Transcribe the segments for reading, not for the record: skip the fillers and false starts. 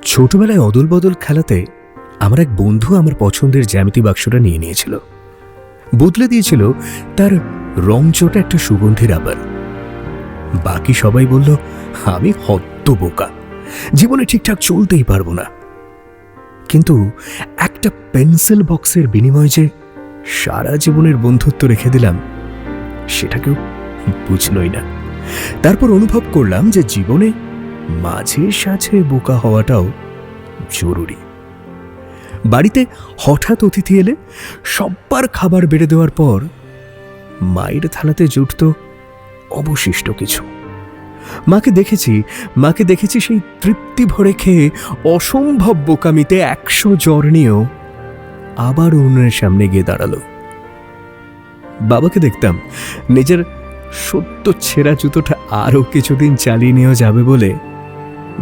ছোটবেলায় অদল বদল খেলাতে আমার এক বন্ধু আমার পছন্দের জ্যামিতি বাক্সটা নিয়ে নিয়েছিল। বদলে দিয়েছিল তার রংচটা একটা সুগন্ধি রাবার। বাকি সবাই বলল আমি হতবোকা, জীবনে ঠিকঠাক চলতেই পারবো না। কিন্তু একটা পেন্সিল বক্সের বিনিময়ে যে সারা জীবনের বন্ধুত্ব রেখে দিলাম, সেটা কেউ বুঝলই না। তারপর অনুভব করলাম যে জীবনে মাঝে সাঝে বোকা হওয়াটাও জরুরি। বাড়িতে হঠাৎ অতিথি এলে সব্বার খাবার বেড়ে দেওয়ার পর মায়ের থালাতে জুটত অবশিষ্ট কিছু। মাকে দেখেছি সেই তৃপ্তি ভরে খেয়ে অসম্ভব বোকামিতে 100 জ্বর নিয়েও আবার উনুনের সামনে গিয়ে দাঁড়ালো। বাবাকে দেখতাম নিজের সত্য ছেঁড়া জুতোটা আরও কিছুদিন চালিয়ে নেওয়া যাবে বলে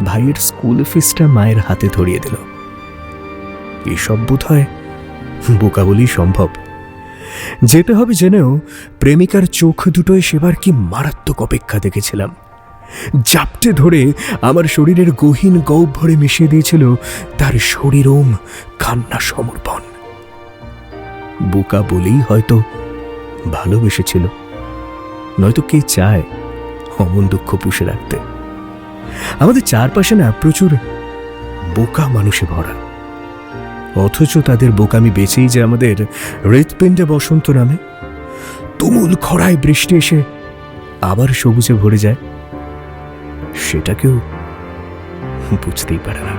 ভাইয়ের স্কুল ফিসটা মায়ের হাতে ধরিয়ে দিল। এসব বোধ হয় বোকা বলেই সম্ভব। যেতে হবে জেনেও প্রেমিকার চোখ দুটোয় সেবার কি মারাত্মক অপেক্ষা দেখেছিলাম। জাপটে ধরে আমার শরীরের গহীন গহ্বরে মিশিয়ে দিয়েছিল তার শরীরম কান্না সমর্পণ। বোকা বলেই হয়তো ভালোবেসেছিল, নয়তো কে চায় অমন দুঃখ পুষে রাখতে। আমাদের চারপাশে না প্রচুর বোকা মানুষে ভরা, অথচ তাদের বোকামি বেঁচেই যে আমাদের হৃৎপিণ্ডে বসন্ত নামে। তুমুল খরায় বৃষ্টি এসে আবার সবুজে ভরে যায়, সেটা কেউ বুঝতেই পারে না।